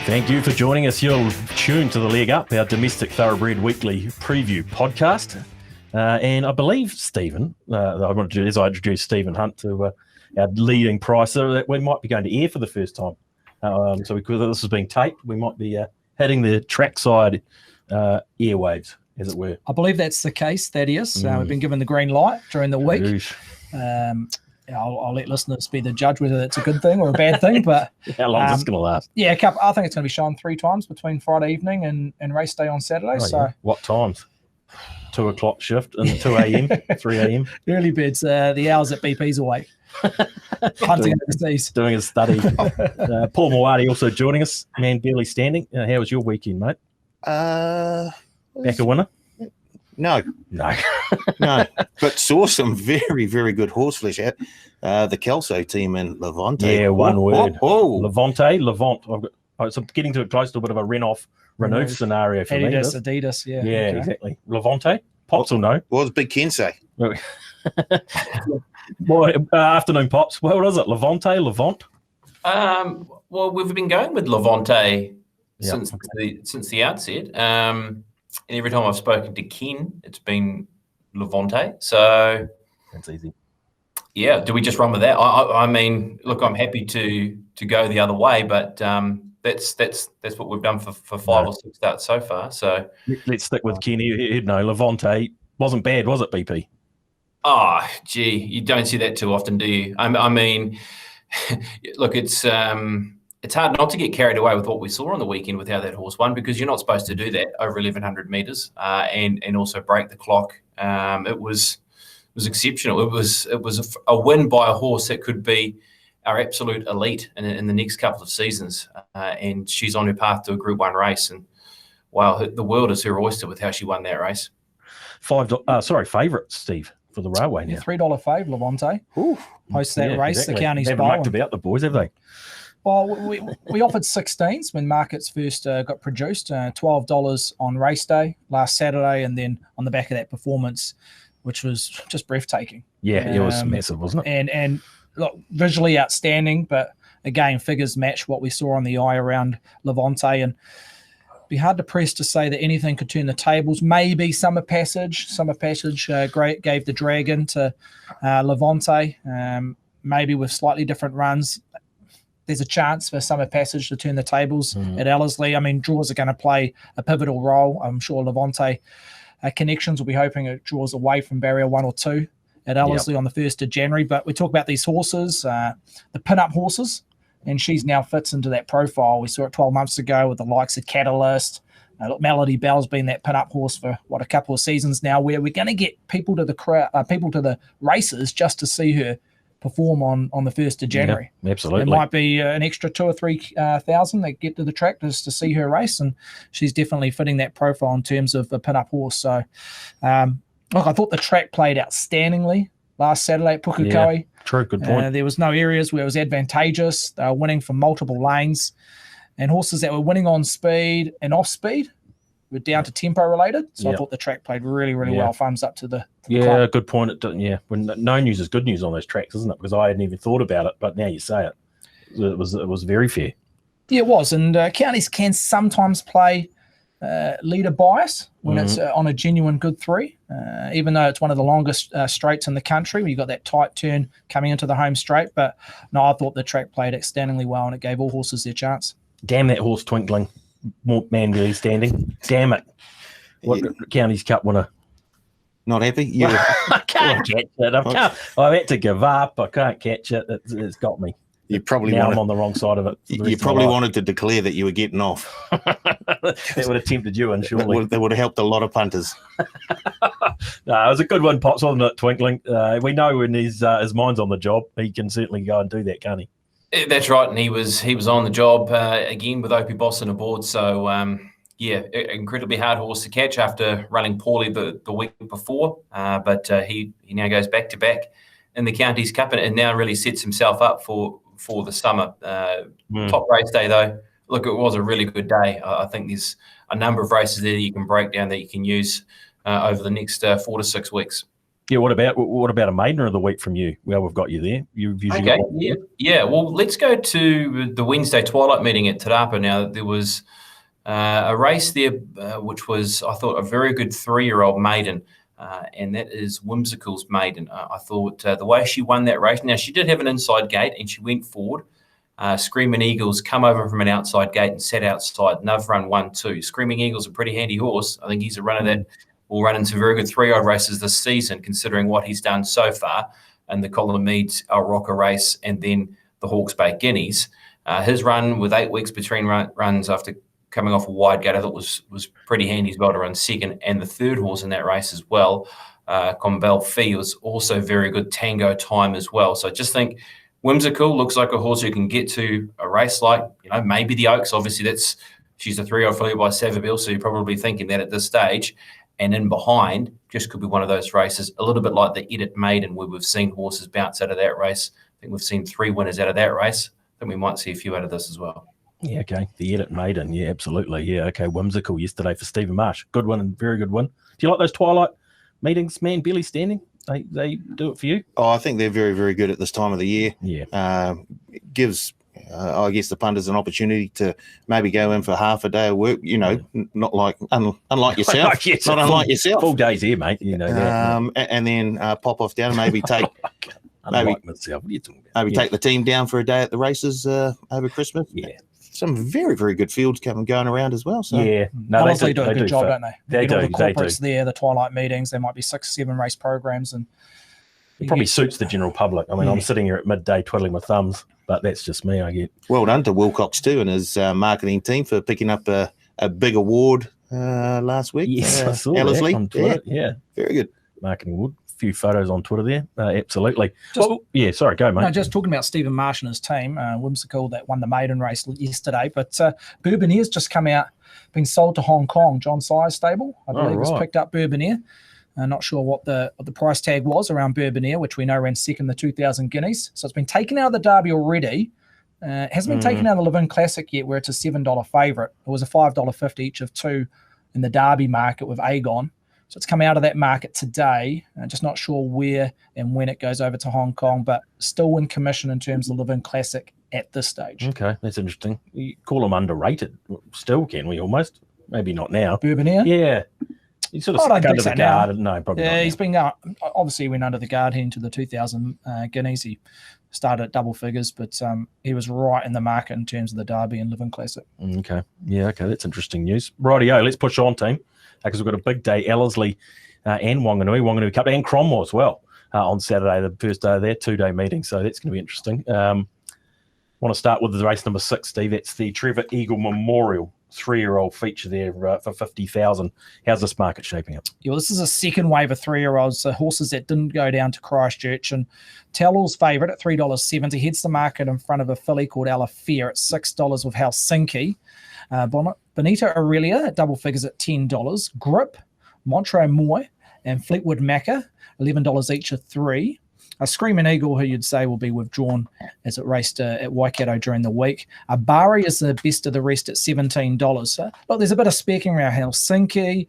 Thank you for joining us. You're tuned to the Leg Up, our domestic thoroughbred weekly preview podcast. And I believe, Stephen, as I introduced Stephen Hunt to our leading pricer, that we might be going to air for the first time. So because this is being taped, we might be hitting the trackside airwaves, as it were. I believe that's the case, Thaddeus. We've been given the green light during the week. I'll let listeners be the judge whether that's a good thing or a bad thing. But how long is this going to last? Yeah, I think it's going to be shown 3 times between Friday evening and race day on Saturday. What times? 2 o'clock shift and 2 a.m., 3 a.m. Early birds, the hours that BP's awake. Hunting overseas. Doing his study. Paul Mawadi also joining us, man barely standing. How was your weekend, mate? Back a winner? No. But saw some very, very good horse flesh out. The Kelso team in Levante. Yeah, one word. Levante. Levant. It's getting to close to a bit of a Renault scenario for me. Adidas, yeah. Yeah, okay. Exactly. Levante. Pops will know. What does Big Ken say? Afternoon, Pops. What is it? Levante? Levant? Well, we've been going with Levante since the outset. And every time I've spoken to Ken, it's been Levante. So that's easy. Yeah, do we just run with that? I mean, look, I'm happy to go the other way, but that's what we've done for 5 or 6 starts so far. So let's stick with Ken. He'd know Levante wasn't bad, was it, BP? Oh, gee, you don't see that too often, do you? I mean, look, it's hard not to get carried away with what we saw on the weekend with how that horse won, because you're not supposed to do that over 1,100 metres and also break the clock. It was exceptional. It was a win by a horse that could be our absolute elite in the next couple of seasons, and she's on her path to a Group 1 race. And wow, the world is her oyster with how she won that race. Favourite, Steve, for the railway now. Yeah, $3 fave, Levante. Hosts that race, exactly. the county's They haven't mucked about the boys, have they? Well, we offered 16s when markets first got produced, $12 on race day last Saturday, and then on the back of that performance, which was just breathtaking. Yeah, it was massive, wasn't it? And look, visually outstanding, but again, figures match what we saw on the eye around Levante, and be hard to press to say that anything could turn the tables. Maybe Summer Passage gave the dragon to Levante, maybe with slightly different runs. There's a chance for Summer Passage to turn the tables at Ellerslie. I mean, draws are going to play a pivotal role. I'm sure Levante Connections will be hoping it draws away from barrier 1 or 2 at Ellerslie on the 1st of January. But we talk about these horses, the pin-up horses, and she's now fits into that profile. We saw it 12 months ago with the likes of Catalyst. Melody Bell's been that pin-up horse for, a couple of seasons now, where we're going to get people to the races just to see her perform on the 1st of January. Yeah, absolutely. There might be an extra 2,000 or 3,000 that get to the track just to see her race, and she's definitely fitting that profile in terms of a pin-up horse. So, look, I thought the track played outstandingly last Saturday at Pukekohe. Yeah, true, good point. There was no areas where it was advantageous. They were winning from multiple lanes, and horses that were winning on speed and off speed were down to tempo related. So I thought the track played really, really well. Thumbs up to the club. Good point. When no news is good news on those tracks, isn't it? Because I hadn't even thought about it, but now you say it. It was very fair. Yeah, it was. And counties can sometimes play leader bias when it's on a genuine good 3, even though it's one of the longest straights in the country, where you've got that tight turn coming into the home straight. But no, I thought the track played outstandingly well, and it gave all horses their chance. Damn that horse twinkling. More man really standing. Damn it. What county's cup winner? Not happy? I can't catch it. I've had to give up. I can't catch it. It's got me. You probably I'm on the wrong side of it. You probably wanted to declare that you were getting off. That would have tempted you in, surely. That would have helped a lot of punters. No, it was a good one, Pops, wasn't it, twinkling? We know when his mind's on the job, he can certainly go and do that, can't he? That's right, and he was on the job again with Opie Boston aboard. So incredibly hard horse to catch after running poorly the week before. But he now goes back to back in the Counties Cup, and now really sets himself up for the summer. Top race day though. Look, it was a really good day. I think there's a number of races there you can break down that you can use over the next 4 to 6 weeks. Yeah, what about a maiden of the week from you? Well, we've got you there. You've usually Okay, got one. yeah. Well, let's go to the Wednesday twilight meeting at Te Rapa. Now, there was a race there, which was, I thought, a very good 3-year-old maiden, and that is Whimsical's maiden. I thought the way she won that race, now she did have an inside gate and she went forward. Screaming Eagles come over from an outside gate and sat outside, and they've run 1-2. Screaming Eagle's a pretty handy horse. I think he's a runner that will run into very good 3-year-old races this season, considering what he's done so far in the Colin Meads El Roca race and then the Hawke's Bay Guineas. His run with 8 weeks between runs after coming off a wide gate, I thought was pretty handy as well to run second. And the third horse in that race as well, Combel Fee, was also very good tango time as well. So I just think Whimsical looks like a horse who can get to a race like, maybe the Oaks. Obviously, she's a 3-year-old filly by Savabeel, so you're probably thinking that at this stage. And in behind, just could be one of those races, a little bit like the Edit Maiden, where we've seen horses bounce out of that race. I think we've seen 3 winners out of that race. I think we might see a few out of this as well. Yeah, okay. The Edit Maiden, yeah, absolutely. Yeah, okay. Whimsical yesterday for Stephen Marsh. Good one and very good one. Do you like those twilight meetings, man? Barely standing? They do it for you? Oh, I think they're very, very good at this time of the year. Yeah. It gives, I guess, the punters an opportunity to maybe go in for half a day of work, not like, unlike yourself. Not unlike yourself. Full days here, mate. That. And then pop off down and maybe take myself. What are you talking about? Maybe take the team down for a day at the races over Christmas. Yeah. Some very, very good fields going around as well. So yeah, no, honestly, they do a good job, don't they? They do. The corporates there, the twilight meetings. There might be 6-7 race programs, and it probably suits the general public. I mean, I'm sitting here at midday twiddling my thumbs, but that's just me. I get. Well done to Wilcox too and his marketing team for picking up a big award last week. Yes, I saw that on Twitter. Yeah, very good marketing award. Few photos on Twitter there. Absolutely. Sorry, go, mate. No, just talking about Stephen Marsh and his team, Whimsical that won the maiden race yesterday, but Bourbonnier's just come out, been sold to Hong Kong. John Sire's stable, I believe, has picked up Bourbonnier. Not sure what the price tag was around Bourbonnier, which we know ran second the 2000 Guineas. So it's been taken out of the Derby already. Hasn't been taken out of the Livin Classic yet, where it's a $7 favourite. It was a $5.50 each of 2 in the Derby market with Aegon. So it's come out of that market today. Just not sure where and when it goes over to Hong Kong, but still in commission in terms of Livin Classic at this stage. Okay, that's interesting. You call them underrated. Still, can we almost? Maybe not now. Bourbonnier? Yeah. He sort of stuck under the guard. No, probably not. Yeah, he's been obviously he went under the guard heading to the 2000 Guineas. He started at double figures, but he was right in the market in terms of the Derby and Livin Classic. Okay. Yeah, okay. That's interesting news. Rightio, let's push on, team. Because we've got a big day, Ellerslie and Wanganui Cup, and Cromwell as well on Saturday, the first day of their 2-day meeting. So that's going to be interesting. Want to start with the race number 6, Steve. That's the Trevor Eagle Memorial 3-year-old feature there for 50,000. How's this market shaping up? Yeah, well, this is a second wave of 3-year-olds, horses that didn't go down to Christchurch. And Tellall's favourite at $3.70 heads the market in front of a filly called Alafia at $6 with Helsinki. Bonita Aurelia at double figures at $10. Grip, Montreux Moy, and Fleetwood Macca, $11 each of 3. A Screaming Eagle, who you'd say will be withdrawn as it raced at Waikato during the week. Bari is the best of the rest at $17. So, look, there's a bit of specking around Helsinki.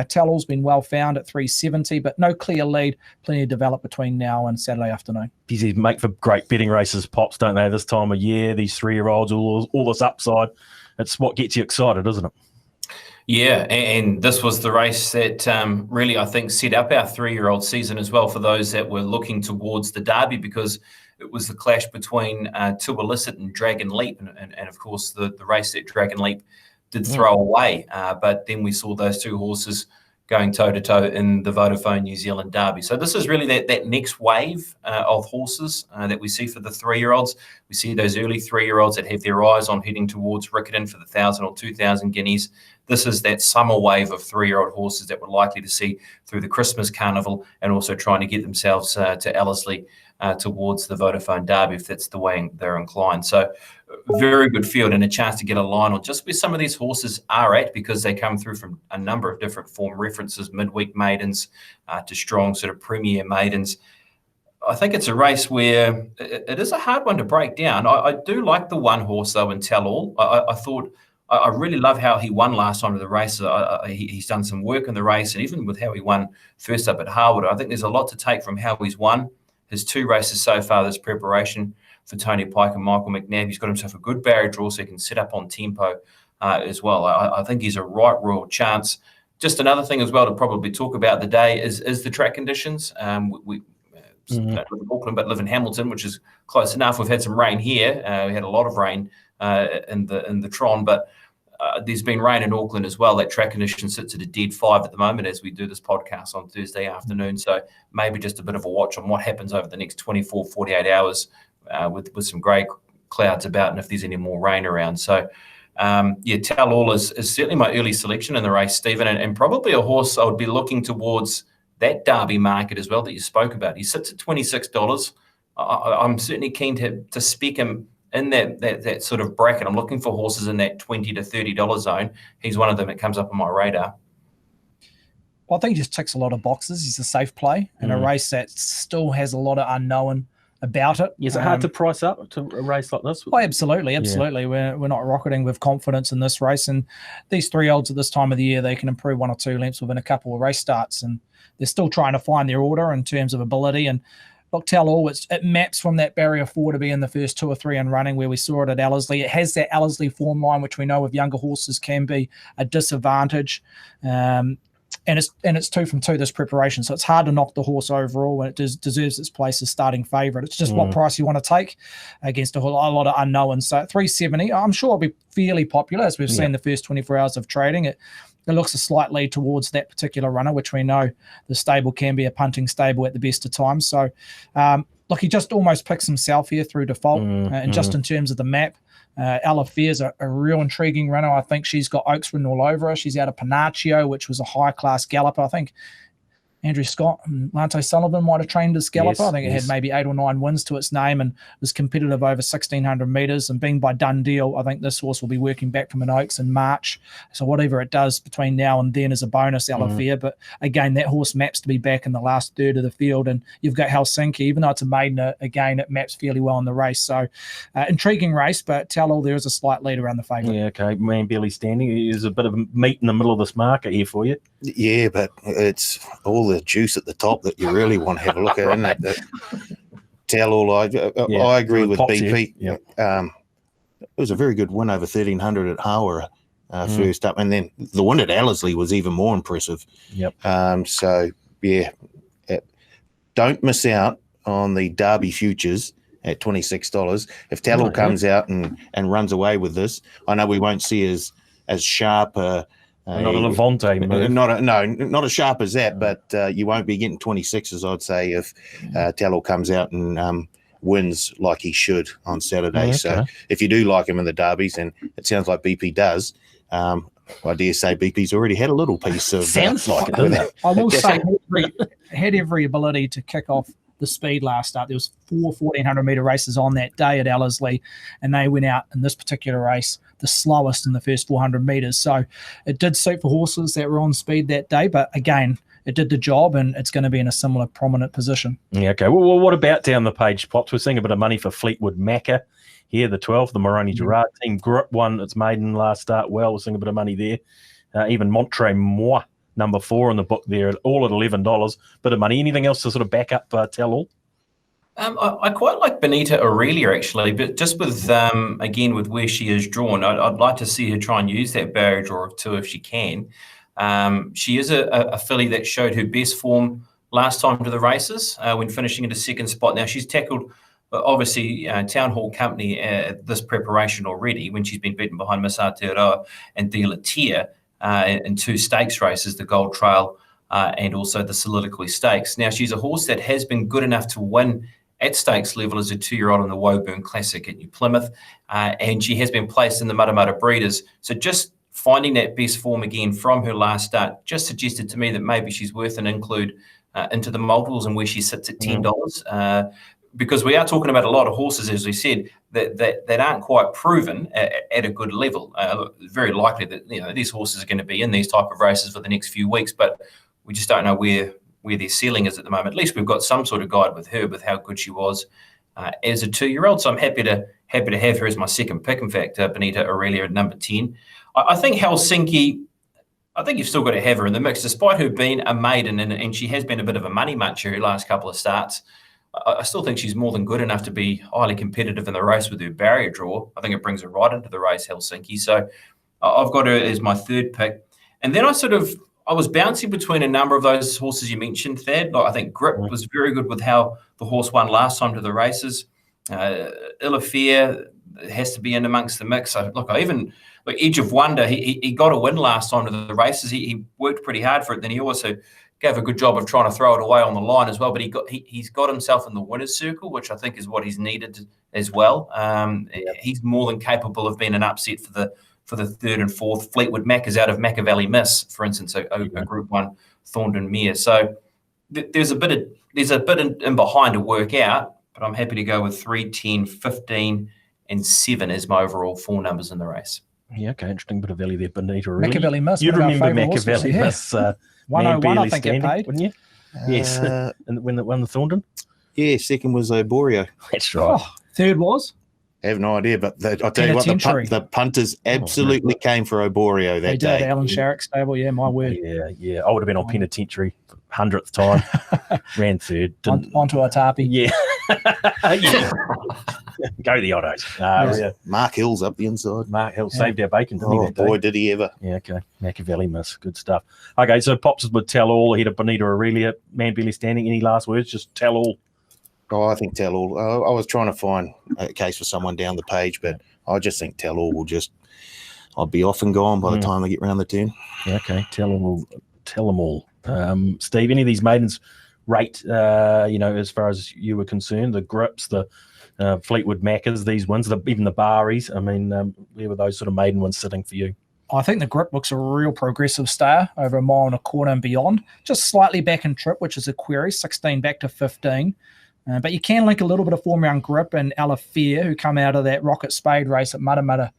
Tellall's been well found at $3.70, but no clear lead. Plenty to develop between now and Saturday afternoon. These make for great betting races, Pops, don't they, this time of year? These 3-year-olds, all this upside. It's what gets you excited, isn't it? Yeah, and this was the race that really, I think, set up our 3-year-old season as well for those that were looking towards the Derby, because it was the clash between Two Illicit and Dragon Leap. And of course, the race that Dragon Leap did throw away. But then we saw those 2 horses going toe-to-toe in the Vodafone New Zealand Derby. So this is really that next wave of horses that we see for the 3-year-olds. We see those early 3-year-olds that have their eyes on heading towards Riccarton for the 1,000 or 2,000 guineas. This is that summer wave of 3-year-old horses that we're likely to see through the Christmas carnival and also trying to get themselves to Ellerslie towards the Vodafone Derby if that's the way they're inclined. So very good field and a chance to get a line on just where some of these horses are at, because they come through from a number of different form references, midweek maidens to strong sort of premier maidens. I think it's a race where it is a hard one to break down. I do like the one horse, though, in Tell All. I really love how he won last time to the race. He's done some work in the race, and even with how he won first up at Harwood, I think there's a lot to take from how he's won his 2 races so far this preparation for Tony Pike and Michael McNabb. He's got himself a good barrier draw, so he can set up on tempo as well. I think he's a right royal chance. Just another thing as well to probably talk about the day is the track conditions. We don't live in Auckland, but live in Hamilton, which is close enough. We've had some rain here. We had a lot of rain in the Tron, but there's been rain in Auckland as well. That track condition sits at a dead 5 at the moment as we do this podcast on Thursday afternoon. So maybe just a bit of a watch on what happens over the next 24, 48 hours with some grey clouds about and if there's any more rain around. So, Tell All is certainly my early selection in the race, Stephen, and probably a horse I would be looking towards that Derby market as well that you spoke about. He sits at $26. I'm certainly keen to spec him in that sort of bracket. I'm looking for horses in that $20 to $30 zone. He's one of them that comes up on my radar. Well, I think he just ticks a lot of boxes. He's a safe play in a race that still has a lot of unknown about it. Is it hard to price up to a race like this? Oh, absolutely. Yeah. We're not rocketing with confidence in this race, and these 3-year-olds at this time of the year, they can improve 1 or 2 lengths within a couple of race starts, and they're still trying to find their order in terms of ability. And look, Tell All, it maps from that barrier 4 to be in the first 2 or 3 in running where we saw it at Ellerslie. It has that Ellerslie form line, which we know with younger horses can be a disadvantage. And it's 2 from 2 this preparation, so it's hard to knock the horse overall, and it deserves its place as starting favourite. It's just what price you want to take against a lot of unknowns. So at $370, I'm sure it'll be fairly popular as we've seen the first 24 hours of trading. It looks a slight lead towards that particular runner, which we know the stable can be a punting stable at the best of times. So look, he just almost picks himself here through default, and just in terms of the map. Ella Fair's a real intriguing runner. I think she's got Oaks written all over her. She's out of Pinacchio, which was a high-class galloper. I think Andrew Scott and Lante Sullivan might have trained as galloper. I think it had maybe 8 or 9 wins to its name and was competitive over 1,600 metres. And being by done deal, I think this horse will be working back from an Oaks in March. So whatever it does between now and then is a bonus, Ella Fair. But again, that horse maps to be back in the last third of the field. And you've got Helsinki, even though it's a maiden, again, it maps fairly well in the race. So intriguing race, but Tell All, there is a slight lead around the favourite. Yeah, okay. Man barely standing. There's a bit of meat in the middle of this market here for you. Yeah, but it's all the juice at the top that you really want to have a look at, isn't it? Tell All, I agree with BP. Yep. It was a very good win over 1,300 at Howrah first up, and then the win at Ellerslie was even more impressive. Yep. Don't miss out on the Derby futures at $26. If Tell All comes out and runs away with this, I know we won't see as sharp not a Levante move. Not as sharp as that, but you won't be getting 26s, I'd say, if Tell All comes out and wins like he should on Saturday. So if you do like him in the derbies, and it sounds like BP does, I dare say BP's already had a little piece of... Sounds like it, doesn't it? I will say had every ability to kick off the speed last start. There was 4 1,400-metre races on that day at Ellerslie, and they went out in this particular race the slowest in the first 400 metres. So it did suit for horses that were on speed that day, but again, it did the job, and it's going to be in a similar prominent position. Yeah, okay. Well, what about down the page, Pops? We're seeing a bit of money for Fleetwood Macca here, the 12th, the Moroni Gerard team. Grip won its maiden last start well. We're seeing a bit of money there. Even Montre Moi, number 4 in the book there, all at $11. Bit of money. Anything else to sort of back up Tell All? I quite like Benita Aurelia, actually, but just with, again, with where she is drawn, I'd like to see her try and use that barrier draw of 2 if she can. She is a filly that showed her best form last time to the races when finishing into 2nd spot. Now, she's tackled, obviously, Town Hall Company this preparation already when she's been beaten behind Miss Aotearoa and De La Tier in 2 stakes races, the Gold Trail and also the Soliloquy Stakes. Now, she's a horse that has been good enough to win at stakes level as a 2-year-old in the Woburn Classic at New Plymouth, and she has been placed in the Mudda Breeders. So just finding that best form again from her last start just suggested to me that maybe she's worth an include into the multiples and where she sits at $10, because we are talking about a lot of horses, as we said, that aren't quite proven at a good level. Very likely that these horses are going to be in these type of races for the next few weeks, but we just don't know where their ceiling is at the moment. At least we've got some sort of guide with her with how good she was as a 2-year-old. So I'm happy to happy to have her as my second pick. In fact, Benita Aurelia at number 10. I think Helsinki, I think you've still got to have her in the mix, despite her being a maiden, and she has been a bit of a money muncher her last couple of starts. I still think she's more than good enough to be highly competitive in the race with her barrier draw. I think it brings her right into the race, Helsinki. So I've got her as my third pick. And then I was bouncing between a number of those horses you mentioned, Thad. Like, I think Grip was very good with how the horse won last time to the races. Illafia has to be in amongst the mix. Edge of Wonder, he got a win last time to the races. He worked pretty hard for it. Then he also gave a good job of trying to throw it away on the line as well. But he's got himself in the winner's circle, which I think is what he's needed as well. He's more than capable of being an upset for the third and fourth. Fleetwood Mac is out of Machiavelli Miss, for instance, a Group 1 Thorndon mare. So there's a bit in behind to work out, but I'm happy to go with 3, 10, 15, and 7 as my overall 4 numbers in the race. Yeah, okay, interesting bit of value there, Benita. Machiavelli Miss. You'd remember Machiavelli Miss. 101, I think it paid, wouldn't you? Yes, and when it won the Thorndon. Yeah, second was Oborio. That's right. Oh, third was? I have no idea, but I'll tell you what, the punters absolutely came for Oborio that day. They did, Alan Sharrock's stable, yeah, my word. Yeah. I would have been on penitentiary 100th time. Ran third. Onto a tarpy. Yeah. Go the Ottos. Mark Hill's up the inside. Mark Hill saved our bacon, didn't he, that day? Boy, did he ever. Yeah, okay. Machiavelli Miss. Good stuff. Okay, so Pops would tell all ahead of Benita Aurelia. Man barely standing. Any last words? Just tell all. Oh, I think Tell All. I was trying to find a case for someone down the page, but I just think Tell All will I'll be off and gone by the time I get round the turn. Yeah, okay. Tell them all. Steve, any of these maidens rate, as far as you were concerned, the Grips, the Fleetwood Maccas, these ones, even the Baris? I mean, where were those sort of maiden ones sitting for you? I think the Grip looks a real progressive star over 1.25 miles and beyond. Just slightly back in trip, which is a query, 16 back to 15. But you can link a little bit of form around Grip and Alafia, who come out of that Rocket Spade race at Matamata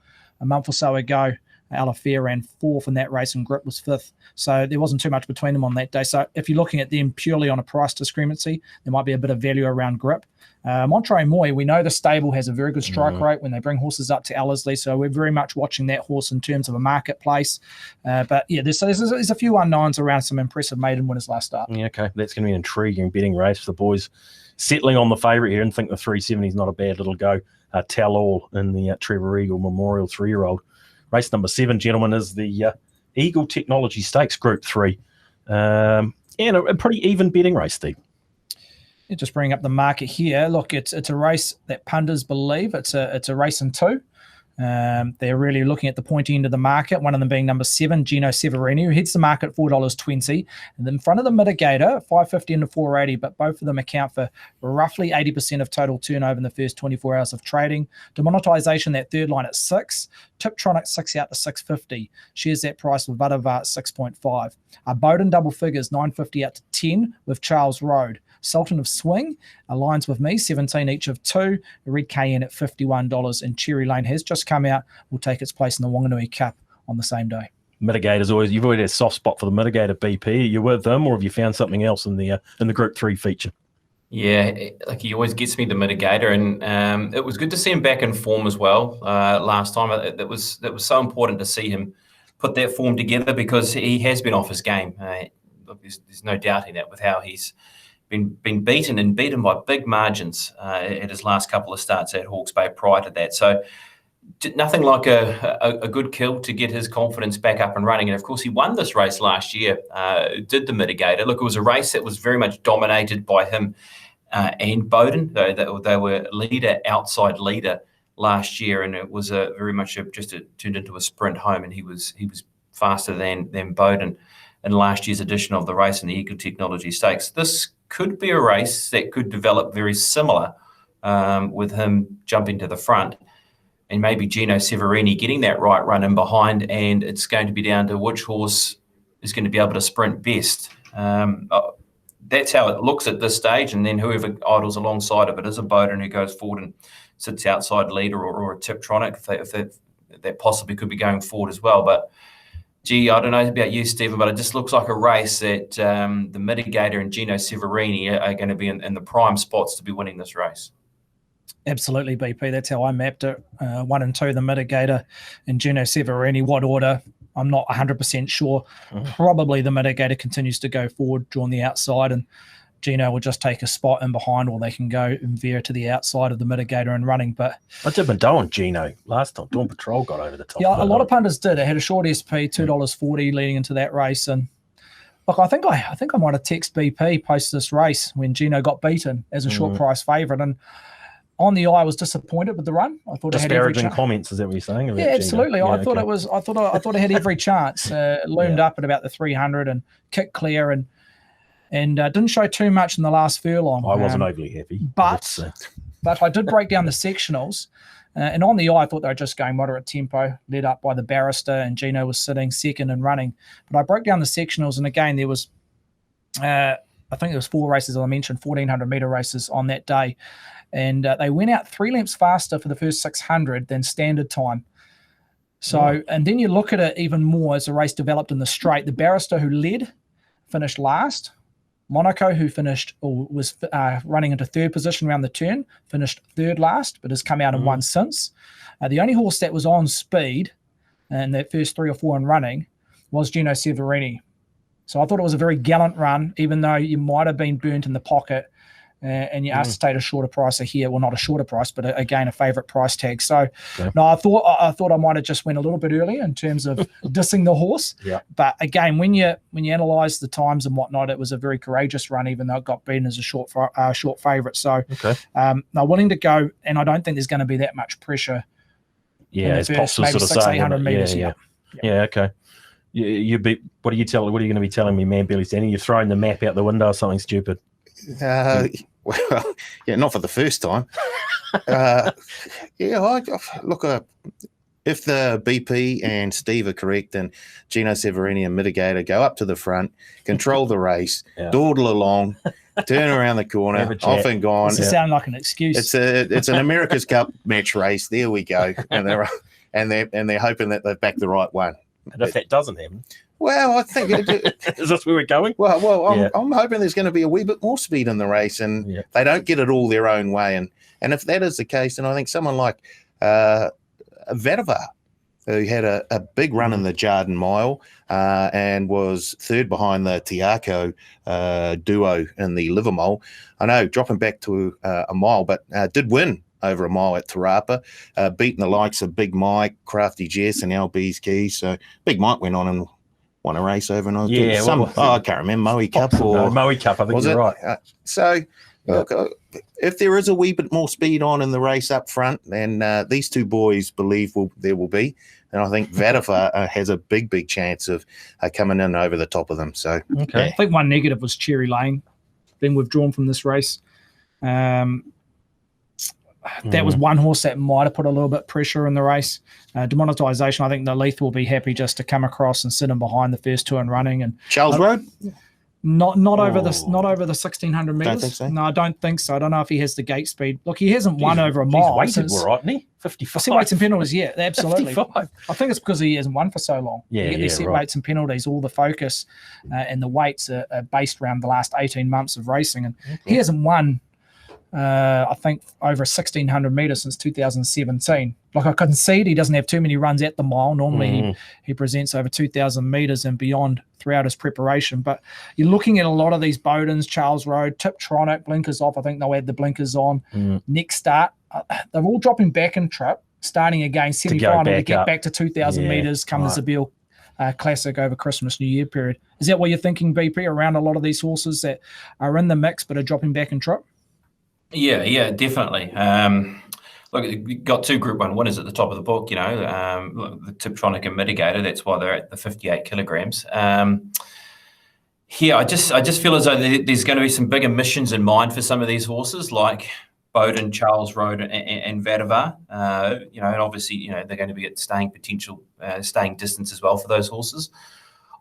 a month or so ago. Alafia ran 4th in that race and Grip was 5th. So there wasn't too much between them on that day. So if you're looking at them purely on a price discrepancy, there might be a bit of value around Grip. Monterey Moy, we know the stable has a very good strike rate when they bring horses up to Ellerslie. So we're very much watching that horse in terms of a marketplace. But yeah, there's a few unknowns around some impressive maiden winners last start. Yeah, okay. That's going to be an intriguing betting race for the boys. Settling on the favourite here and think the 370 is not a bad little go. Tell All in the Trevor Eagle Memorial 3-year-old. Race number 7, gentlemen, is the Eagle Technology Stakes Group 3. And a pretty even betting race, Steve. Yeah, just bring up the market here. Look, it's a race that punters believe it's a race in 2. They're really looking at the pointy end of the market, one of them being number 7, GINO Severini, who hits the market at $4.20. And then in front of the mitigator, $5.50 into $4.80, but both of them account for roughly 80% of total turnover in the first 24 hours of trading. Demonetization, that third line at 6. Tiptronic 6 out to $6.50. Shares that price with VADAVAR at 6.5. Bowden double figures, $9.50 out to 10 with Charles Road. Sultan of Swing aligns with me, 17 each of 2. Red Cayenne at $51. And Cherry Lane has just come out, will take its place in the Wanganui Cup on the same day. Mitigators always, you've always had a soft spot for the Mitigator BP. Are you with them, or have you found something else in the Group 3 feature? Yeah, like he always gets me the Mitigator, and it was good to see him back in form as well last time. That was so important to see him put that form together, because he has been off his game. Look, there's no doubting that with how he's been beaten by big margins at his last couple of starts at Hawke's Bay prior to that. So nothing like a good kill to get his confidence back up and running. And of course, he won this race last year, did the Mitigator. Look, it was a race that was very much dominated by him and Bowden. They were outside leader last year, and it was very much turned into a sprint home, and he was faster than Bowden in last year's edition of the race in the Eagle Technology Stakes. This could be a race that could develop very similar with him jumping to the front and maybe GINO Severini getting that right run in behind, and it's going to be down to which horse is going to be able to sprint best. That's how it looks at this stage, and then whoever idles alongside of it is a Bowden who goes forward and sits outside leader, or a Tiptronic if that possibly could be going forward as well. But gee, I don't know about you, Stephen, but it just looks like a race that the Mitigator and GINO Severini are going to be in the prime spots to be winning this race. Absolutely, BP. That's how I mapped it. 1 and 2, the mitigator, and GINO Severini. What order? I'm not 100% sure. Probably the mitigator continues to go forward, drawn the outside, and GINO will just take a spot in behind, or they can go and veer to the outside of the mitigator and running. But I did my dough on GINO last time. Dawn Patrol got over the top. Yeah, a lot of punters did. It had a short SP, $2.40 leading into that race. And look, I think I might have texted BP post this race when GINO got beaten as a short price favourite. And on the eye, I was disappointed with the run. I thought disparaging comments. Is that what you're saying? Yeah, absolutely. Yeah, I thought it was. I thought it had every chance. It loomed up at about the 300 and kicked clear and didn't show too much in the last furlong. I wasn't overly happy, but I did break down the sectionals. And on the eye, I thought they were just going moderate tempo, led up by the Barrister, and GINO was sitting second and running. But I broke down the sectionals, and again, there was, I think there was 4 races, as I mentioned, 1,400-metre races on that day. And they went out 3 lengths faster for the first 600 than standard time. So, and then you look at it even more as the race developed in the straight. The Barrister, who led, finished last. Monaco, who finished or was running into 3rd position around the turn, finished 3rd last, but has come out and won since. The only horse that was on speed in that first 3 or 4 in running was GINO Severini. So I thought it was a very gallant run, even though you might have been burnt in the pocket and you asked to state a shorter price here. Well, not a shorter price, but again, a favourite price tag. So no, I thought I might have just went a little bit early in terms of dissing the horse. Yeah. But again, when you analyse the times and whatnot, it was a very courageous run, even though it got beaten as a short favourite. So they're willing to go, and I don't think there's going to be that much pressure. Yeah, as Pops was sort of saying. 800 metres. Yeah, okay. What are you going to be telling me, man, Billy Standing? You're throwing the map out the window or something stupid? Well, yeah, not for the first time. Look, if the BP and Steve are correct, and GINO Severini and Mitigator go up to the front, control the race, dawdle along, turn around the corner, off and gone. Does it sound like an excuse? It's an America's Cup match race. There we go, and they're hoping that they've backed the right one. And if that doesn't happen, well, I think is this where we're going? Well, I'm hoping there's going to be a wee bit more speed in the race, and they don't get it all their own way. And if that is the case, then I think someone like VADAVAR, who had a big run in the Jardin Mile and was 3rd behind the Tiaco duo in the Livermore. I know, dropping back to a mile, but did win over a mile at Tarapa, beating the likes of Big Mike, Crafty Jess, and LB's Keys. So Big Mike went on and won a race over, and I can't remember, Moe Cup or Moe Cup. I think you're right. Look, if there is a wee bit more speed on in the race up front, then these two boys believe there will be, and I think VADAVAR has a big chance of coming in over the top of them. So I think one negative was Cherry Lane being withdrawn from this race. That was one horse that might have put a little bit of pressure in the race. Demonetisation, I think the Leith will be happy just to come across and sit in behind the first 2 in running. And Charles Road? Not over the 1,600 metres. Don't think so? No, I don't think so. I don't know if he has the gate speed. Look, he hasn't won over a mile. He's weighted, right, hasn't he? 55. Set weights and penalties, yeah, absolutely. 55. I think it's because he hasn't won for so long. You get these set weights and penalties. All the focus and the weights are based around the last 18 months of racing. And he hasn't won I think over 1,600 metres since 2017. Like I concede he doesn't have too many runs at the mile. Normally he presents over 2,000 metres and beyond throughout his preparation. But you're looking at a lot of these Bowdens, Charles Road, Tiptronic, blinkers off. I think they'll add the blinkers on. Next start, they're all dropping back in trip, starting again, semi-final to get back to 2,000 metres come the Zabeel Classic over Christmas, New Year period. Is that what you're thinking, BP, around a lot of these horses that are in the mix but are dropping back in trip? Yeah, definitely. Look, we got 2 Group 1 winners at the top of the book, the Tiptronic and Mitigator. That's why they're at the 58 kilograms. I just feel as though there's going to be some bigger missions in mind for some of these horses, like Bowden, Charles Road, and VADAVAR. And obviously, they're going to be at staying distance as well for those horses.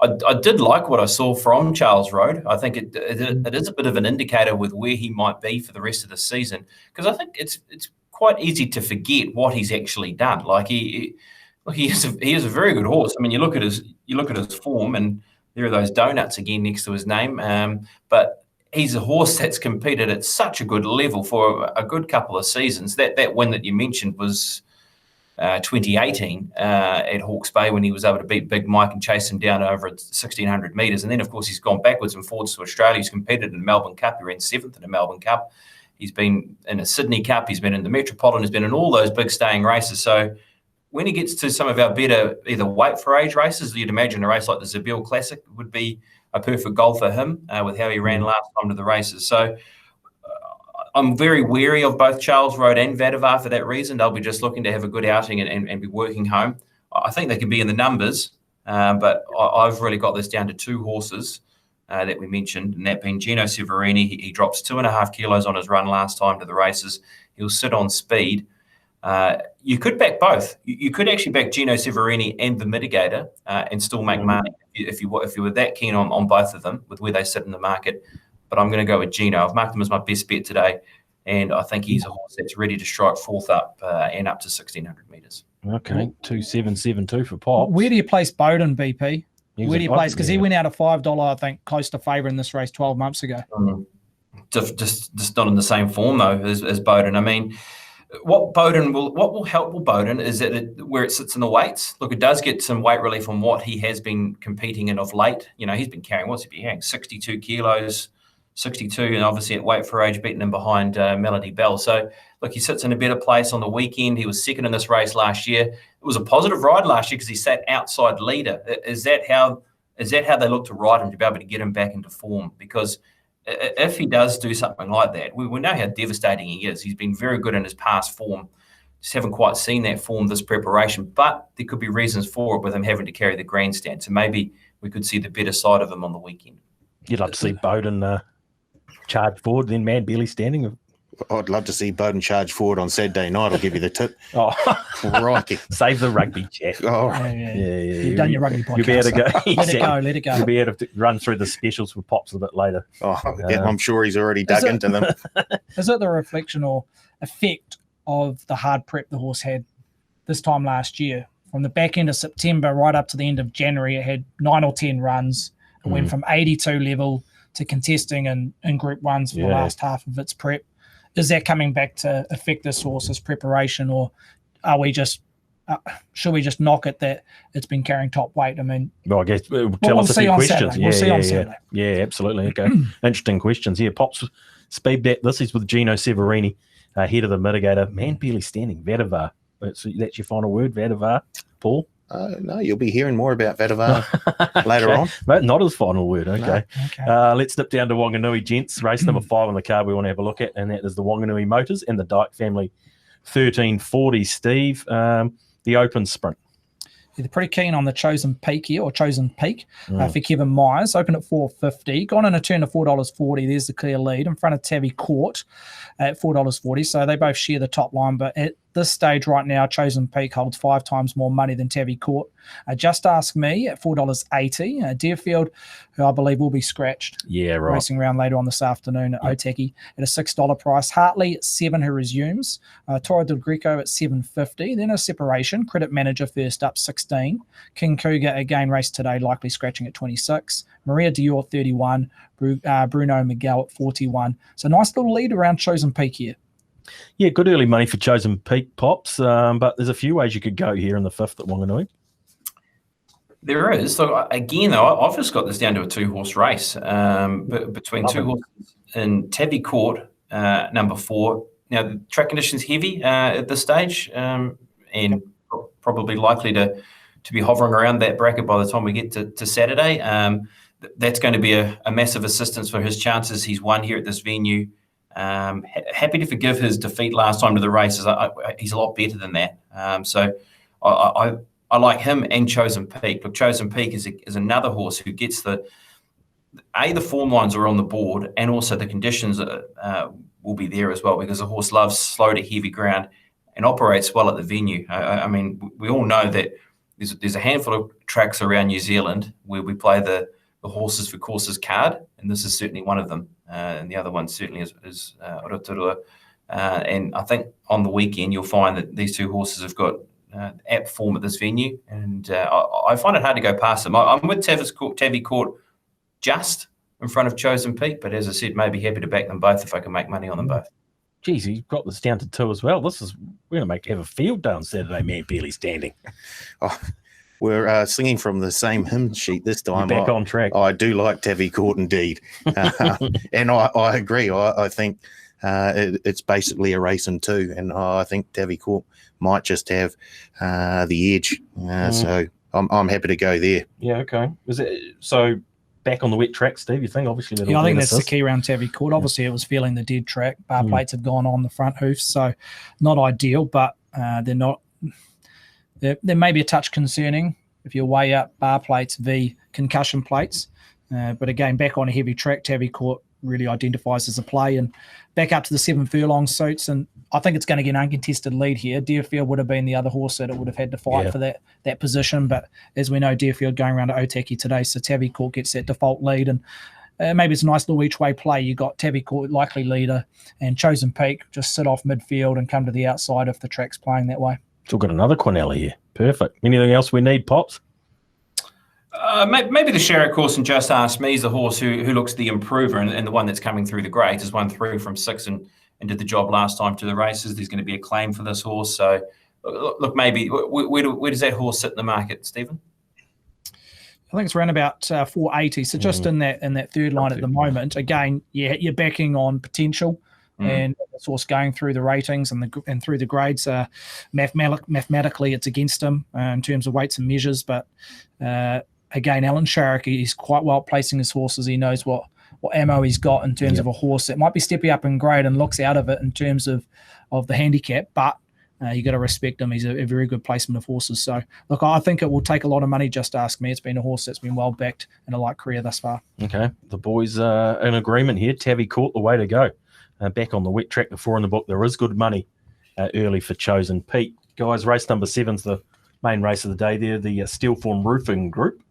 I did like what I saw from Charles Road. I think it is a bit of an indicator with where he might be for the rest of the season, because I think it's quite easy to forget what he's actually done. Like he is a very good horse. I mean, you look at his form, and there are those donuts again next to his name. But he's a horse that's competed at such a good level for a good couple of seasons. That win that you mentioned was 2018 at Hawke's Bay, when he was able to beat Big Mike and chase him down over 1,600 metres. And then, of course, he's gone backwards and forwards to Australia. He's competed in the Melbourne Cup. He ran 7th in the Melbourne Cup. He's been in a Sydney Cup. He's been in the Metropolitan. He's been in all those big staying races. So when he gets to some of our better either weight for age races, you'd imagine a race like the Zabel Classic would be a perfect goal for him with how he ran last time to the races. So I'm very wary of both Charles Road and VADAVAR for that reason. They'll be just looking to have a good outing and be working home. I think they can be in the numbers, but I've really got this down to 2 horses that we mentioned, and that being GINO Severini. He drops 2.5 kilos on his run last time to the races. He'll sit on speed. You could back both. You could actually back GINO Severini and the Mitigator and still make money if you were that keen on both of them with where they sit in the market. But I'm going to go with GINO. I've marked him as my best bet today, and I think he's a horse that's ready to strike 4th up and up to 1,600 metres. Okay, 2,772 for Pop. Where do you place Bowden, BP? Where do you place? Because he went out at $5, I think, close to favour in this race 12 months ago. Just not in the same form though as Bowden. I mean, what will help Bowden is that where it sits in the weights. Look, it does get some weight relief on what he has been competing in of late. You know, he's been carrying, what's he been carrying? 62 kilos. 62, and obviously at weight for age, beating him behind Melody Bell. So, look, he sits in a better place on the weekend. He was second in this race last year. It was a positive ride last year because he sat outside leader. Is that how they look to ride him, to be able to get him back into form? Because if he does do something like that, we know how devastating he is. He's been very good in his past form. Just haven't quite seen that form this preparation, but there could be reasons for it with him having to carry the grandstand. So maybe we could see the better side of him on the weekend. You'd love to see Bowden charge forward, then man barely standing. I'd love to see Bowden charge forward on Saturday night. I'll give you the tip. Oh, righty. Save the rugby chat. Oh, yeah. You've done your rugby podcast. You'll be able to go. Let it go. You'll be able to run through the specials for Pops a bit later. Oh, yeah, I'm sure he's already dug into them. Is it the reflection or effect of the hard prep the horse had this time last year? From the back end of September right up to the end of January, it had 9 or 10 runs. It went from 82 level to contesting in Group 1s for the last half of its prep. Is that coming back to affect this horse's preparation, or are we just should we just knock it that it's been carrying top weight? I mean, well, I guess tell us a few questions. We'll see on Saturday. Yeah, absolutely. Okay, interesting questions here. Pops speed bet. This is with GINO Severini ahead of the Mitigator. Man barely standing. VADAVAR. That's your final word, VADAVAR, Paul. No, you'll be hearing more about VADAVAR later on. But not his final word. Okay. No. Okay. Let's dip down to Wanganui, gents. Race number 5 on the card we want to have a look at, and that is the Wanganui Motors and the Dyke Family 1340. Steve, the open sprint. They're pretty keen on the Chosen Peak here, or Chosen Peak, for Kevin Myers. Open at $4.50. Gone in a turn to $4.40. There's the clear lead in front of Tabby Court at $4.40. So they both share the top line. But at this stage right now, Chosen Peak holds 5 times more money than Tabby Court. Just Ask Me at $4.80. Deerfield, who I believe will be scratched. Yeah, right. Racing around later on this afternoon at Otaki at a $6 price. Hartley at $7, who resumes. Toro del Greco at $7.50. Then a separation. Credit Manager first up, $16. King Cougar again raced today, likely scratching at $26. Maria Dior 31. Bruno Miguel at 41. So nice little lead around Chosen Peak here. Yeah, good early money for Chosen Peak, Pops. But there's a few ways you could go here in the 5th at Wanganui. There is. So again, though, I've just got this down to a 2-horse race between 2 horses in Tabby Court, number 4. Now, the track conditions heavy at this stage, and probably likely to be hovering around that bracket by the time we get to Saturday. That's going to be a massive assistance for his chances. He's won here at this venue. Happy to forgive his defeat last time to the races. He's a lot better than that. So I like him and Chosen Peak. Look, Chosen Peak is another horse who gets the form lines are on the board, and also the conditions will be there as well, because the horse loves slow to heavy ground and operates well at the venue. I mean, we all know that there's a handful of tracks around New Zealand where we play the horses for courses card, and this is certainly one of them. And the other one certainly is Rotorua. And I think on the weekend you'll find that these 2 horses have got apt form at this venue, and I find it hard to go past them. I'm with Tabby Court just in front of Chosen Peak. But as I said, maybe happy to back them both if I can make money on them both. Geez, you've got this down to 2 as well. We're going to have a field day on Saturday, man, barely standing. Oh, we're singing from the same hymn sheet this time. You're back on track. I do like Tavi Court indeed. And I agree. I think it's basically a race in 2. And I think Tavi Court might just have the edge. So I'm happy to go there. Yeah, okay. So back on the wet track, Steve, you think? Obviously, I think that's the key around Tavi Court. Obviously, it was feeling the dead track. Bar plates have gone on the front hoofs, so not ideal, but they're not. They may be a touch concerning if you're way up bar plates v concussion plates. But again, back on a heavy track, Tavi Court really identifies as a play, and back up to the 7 furlong suits. And I think it's going to get an uncontested lead here. Deerfield would have been the other horse that it would have had to fight for that position. But as we know, Deerfield going around to Otaki today, so Tavi Court gets that default lead. And maybe it's a nice little each way play. You got Tavi Court likely leader and Chosen Peak just sit off midfield and come to the outside if the track's playing that way. Still got another Quinella here. Perfect. Anything else we need, Pops? Maybe the Sherrick horse and Just Ask Me is the horse who looks the improver and the one that's coming through the grades. Has won through from 6 and did the job last time to the races. There's going to be a claim for this horse. So, look, maybe where does that horse sit in the market, Stephen? I think it's around about 480. So just in that third line at the moment. Again, you're backing on potential. And this horse going through the ratings and through the grades, mathematically it's against him in terms of weights and measures. But again, Alan Sharrock, he's quite well placing his horses. He knows what ammo he's got in terms of a horse that might be stepping up in grade and looks out of it in terms of the handicap. But you got to respect him. He's a very good placement of horses. So, look, I think it will take a lot of money. Just Ask Me. It's been a horse that's been well backed in a light career thus far. Okay, the boys are in agreement here. Tavi Court, the way to go. Back on the wet track, the 4 in the book. There is good money early for Chosen Peak. Guys, race number 7's the main race of the day there, the Steelform Roofing Group.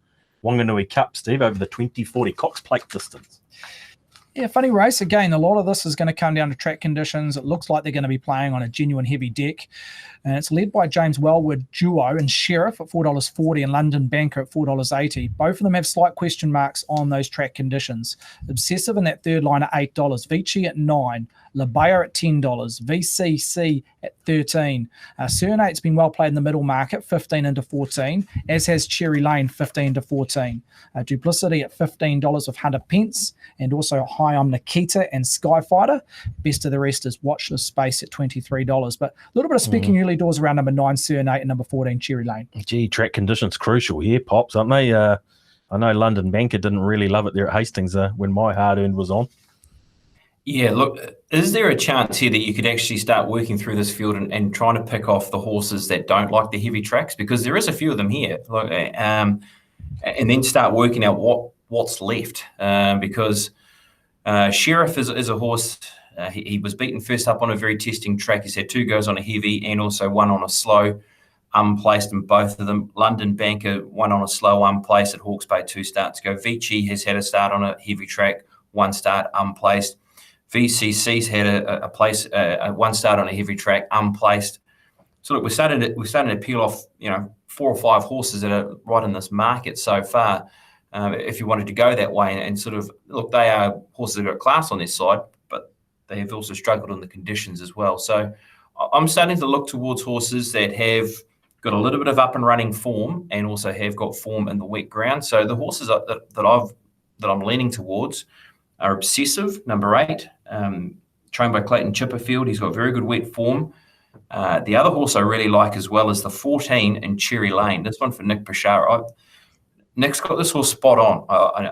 Wanganui Cup, Steve, over the 2040 Cox Plate distance. Yeah, funny race. Again, a lot of this is going to come down to track conditions. It looks like they're going to be playing on a genuine heavy deck. And it's led by James Wellwood Duo and Sheriff at $4.40 and London Banker at $4.80. Both of them have slight question marks on those track conditions. Obsessive in that third line at $8, Vici at $9, La Bayer at $10, VCC at $13. Surnate's been well played in the middle market, 15 into 14, as has Cherry Lane, 15 to 14. Duplicity at $15 with Hunter Pence, and also High on Nikita and Skyfighter. Best of the rest is Watch This Space at $23. But a little bit of speaking early doors around number 9, Surnate, and number 14, Cherry Lane. Gee, track conditions crucial here, Pops, aren't they? I know London Banker didn't really love it there at Hastings when My Hard Earned was on. Yeah, look, is there a chance here that you could actually start working through this field and trying to pick off the horses that don't like the heavy tracks? Because there is a few of them here. And then start working out what's left. Because Sheriff is a horse. He was beaten first up on a very testing track. He's had 2 goes on a heavy and also 1 on a slow, unplaced in both of them. London Banker, 1 on a slow, unplaced at Hawke's Bay, 2 starts ago. Vici has had a start on a heavy track, 1 start, unplaced. VCC's had a 1 start on a heavy track, unplaced. So look, we're starting to peel off 4 or 5 horses that are right in this market so far. If you wanted to go that way and sort of look, they are horses that have got class on their side, but they have also struggled in the conditions as well. So I'm starting to look towards horses that have got a little bit of up and running form and also have got form in the wet ground. So the horses that I'm leaning towards are Obsessive, number 8, trained by Clayton Chipperfield. He's got very good wet form. The other horse I really like as well is the 14 in Cherry Lane. This one for Nick Bashara. Nick's got this horse spot on.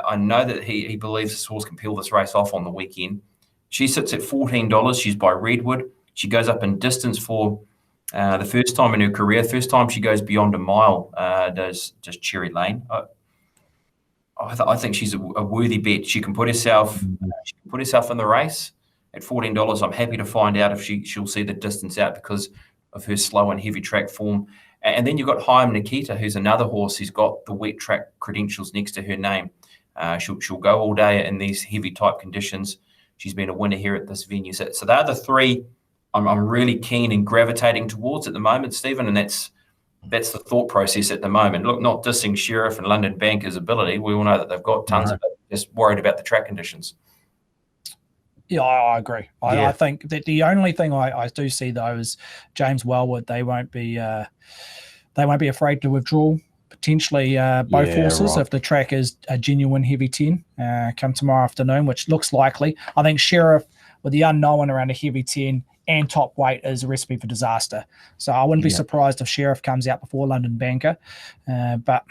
I know that he believes this horse can peel this race off on the weekend. She sits at $14. She's by Redwood. She goes up in distance for the first time in her career. First time she goes beyond a mile, does just Cherry Lane. I think she's a worthy bet. She can put herself in the race at $14. I'm happy to find out if she'll see the distance out because of her slow and heavy track form. And then you've got Haim Nikita, who's another horse who's got the wet track credentials next to her name. She'll go all day in these heavy type conditions. She's been a winner here at this venue. So they're the 3 I'm really keen and gravitating towards at the moment, Stephen, and that's the thought process at the moment. Look, not dissing Sheriff and London Banker's ability. We all know that they've got tons of it. just worried about the track conditions. Yeah, I agree. Yeah. I think that the only thing I do see though is James Wellwood. They won't be afraid to withdraw potentially both horses if the track is a genuine heavy 10 come tomorrow afternoon, which looks likely. I think Sheriff with the unknown around a heavy 10 and top weight is a recipe for disaster. So I wouldn't be surprised if Sheriff comes out before London Banker. But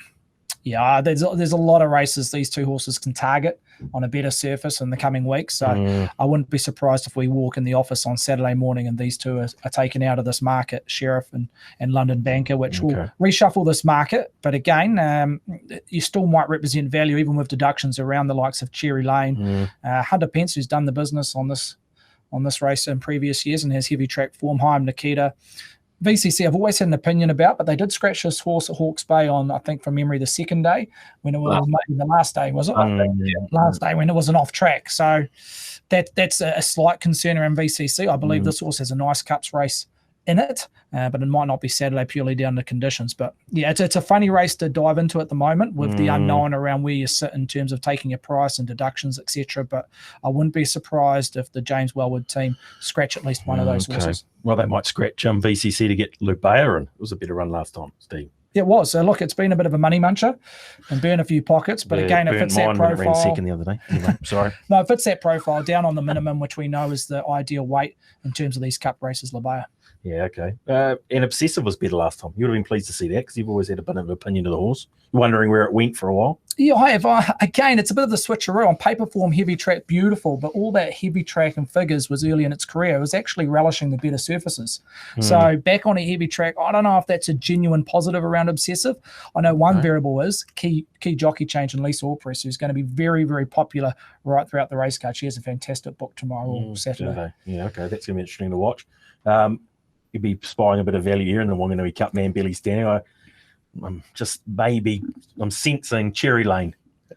yeah, there's a lot of races these two horses can target on a better surface in the coming weeks. So I wouldn't be surprised if we walk in the office on Saturday morning and these two are taken out of this market, Sheriff and London Banker, which will reshuffle this market. But again, you still might represent value even with deductions around the likes of Cherry Lane. Hunter Pence, who's done the business on this race in previous years and has heavy track form. Haim Nikita. VCC, I've always had an opinion about, but they did scratch this horse at Hawke's Bay on, I think, from memory, the second day when it was maybe the last day, was it? Last day when it was an off track. So that's a slight concern around VCC. I believe this horse has a nice cups race in it, but it might not be Saturday purely down to conditions. But yeah, it's a funny race to dive into at the moment with the unknown around where you sit in terms of taking a price and deductions, etc. But I wouldn't be surprised if the James Wellwood team scratch at least one of those horses. Well, they might scratch VCC to get Lubea, and it was a better run last time, Steve. It was. So look, it's been a bit of a money muncher and burn a few pockets, but again, it fits that profile. Ran second the other day. Anyway, sorry. No, it fits that profile down on the minimum, which we know is the ideal weight in terms of these cup races, Lubea. Yeah, okay. And Obsessive was better last time. You would have been pleased to see that because you've always had a bit of an opinion of the horse. You're wondering where it went for a while. Yeah, I have. Again, it's a bit of the switcheroo. On paper form, heavy track, beautiful, but all that heavy track and figures was early in its career. It was actually relishing the better surfaces. So back on a heavy track, I don't know if that's a genuine positive around Obsessive. I know one variable is key jockey change in Lisa Allpress, who's going to be very, very popular right throughout the race card. She has a fantastic book tomorrow or Saturday. Yeah, okay. That's going to be interesting to watch. You'll be spying a bit of value here, and then we're going to be cut man Billy standing. I'm sensing Cherry Lane.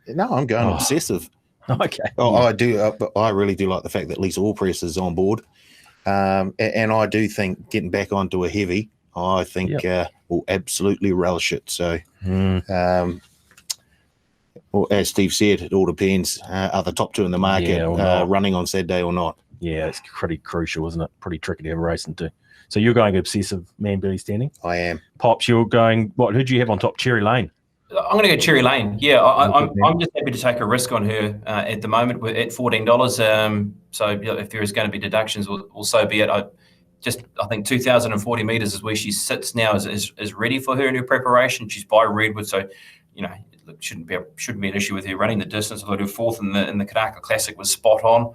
No, I'm going Obsessive. Okay. I do. I really do like the fact that Lisa Allpress is on board, and I do think getting back onto a heavy, I think will absolutely relish it. So, well, as Steve said, it all depends. Are the top two in the market running on Saturday or not? Yeah, it's pretty crucial, isn't it? Pretty tricky to have a race into. So you're going Obsessive, man, Billy standing? I am. Pops, you're going, what? Who'd you have on top? Cherry Lane? I'm going to go Cherry Lane. Yeah, I'm just happy to take a risk on her at the moment at $14. So if there is going to be deductions, well so be it. I think 2,040 metres is where she sits now is ready for her in her preparation. She's by Redwood, so it shouldn't be an issue with her running the distance. I thought her fourth in the Kadaka Classic was spot on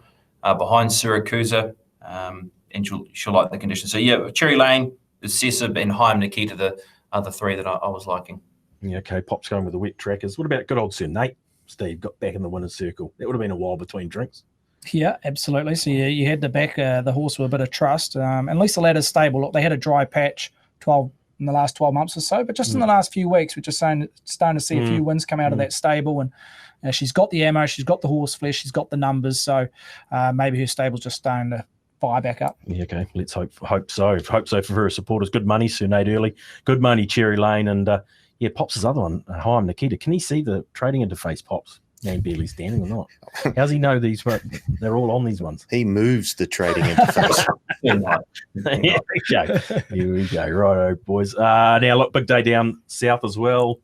behind Syracuse. And she'll like the conditions. So, yeah, Cherry Lane, Obsessive, and Haim Nikita, the other three that I was liking. Yeah, okay. Pop's going with the wet trackers. What about good old Sir Nate? Steve got back in the winner's circle. That would have been a while between drinks. Yeah, absolutely. So, you had to back the horse with a bit of trust. And Lisa Ladder's stable. Look, they had a dry patch in the last 12 months or so, but just in the last few weeks, we're just starting to see a few wins come out of that stable. And she's got the ammo, she's got the horse flesh, she's got the numbers. So, maybe her stable's just starting to fire back up. Yeah, okay. Let's hope so. Hope so for her supporters. Good money, Sir Nate early. Good money, Cherry Lane. And Pops' other one, Haim Nikita. Can he see the trading interface, Pops? Man barely standing or not? How's he know these? They're all on these ones. He moves the trading interface. Here we go. Righto, boys. Now, look, big day down south as well.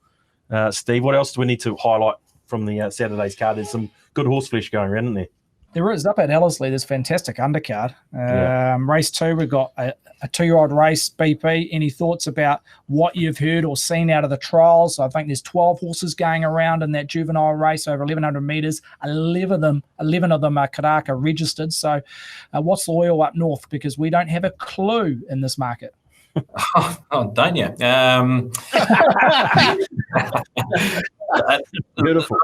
Steve, what else do we need to highlight from the Saturday's card? There's some good horse flesh going around, isn't there? There is. Up at Ellerslie, there's fantastic undercard. Race 2, we've got a 2-year-old race, BP. Any thoughts about what you've heard or seen out of the trials? I think there's 12 horses going around in that juvenile race over 1,100 metres. 11 of them are Kadaka registered. So what's the oil up north? Because we don't have a clue in this market. Don't you? Beautiful.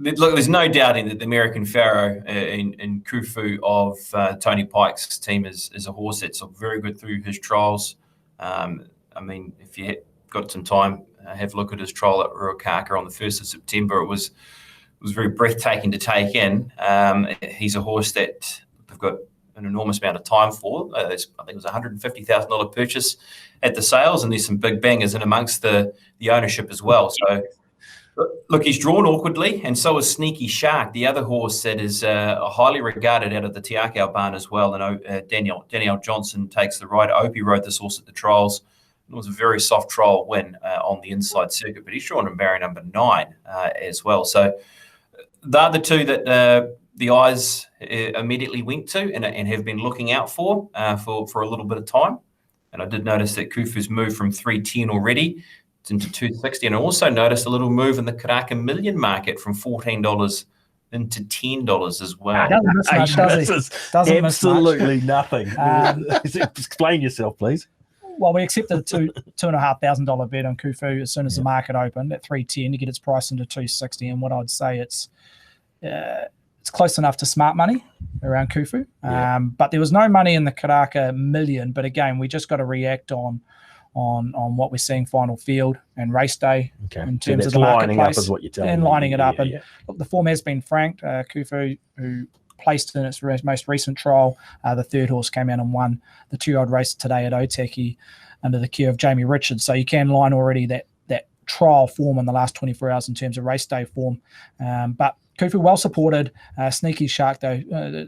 Look, there's no doubting that the American Pharaoh in Khufu of Tony Pike's team is a horse that's very good through his trials. I mean, if you got some time, have a look at his trial at Ruakaka on the 1st of September. It was very breathtaking to take in. He's a horse that they've got an enormous amount of time for. I think it was a $150,000 purchase at the sales, and there's some big bangers in amongst the ownership as well. So Look, he's drawn awkwardly, and so is Sneaky Shark, the other horse that is highly regarded out of the Te Akau barn as well. And Danielle Johnson takes the ride. Opie rode this horse at the trials. It was a very soft trial win on the inside circuit, but he's drawn in barrier number 9 as well. So they're the two that the eyes immediately went to and have been looking out for a little bit of time. And I did notice that Kufu's moved from 310 already into 260, and I also noticed a little move in the Karaka Million market from $14 into $10 as well. Doesn't miss much, does he? Doesn't miss much. Absolutely nothing. Explain yourself, please. Well, we accepted a $2,500 bet on Kufu as soon as the market opened at 310 to get its price into 260, and what I'd say it's close enough to smart money around Kufu. But there was no money in the Karaka Million. But again, we just got to react on what we're seeing final field and race day in terms of the marketplace. Lining up is what you're telling me. And lining it up. Look, the form has been franked. Kufu, who placed in its most recent trial, the third horse came out and won the 2-year-old race today at Otaki under the care of Jamie Richards. So you can line already that trial form in the last 24 hours in terms of race day form. But Kufu well supported. Sneaky Shark, though,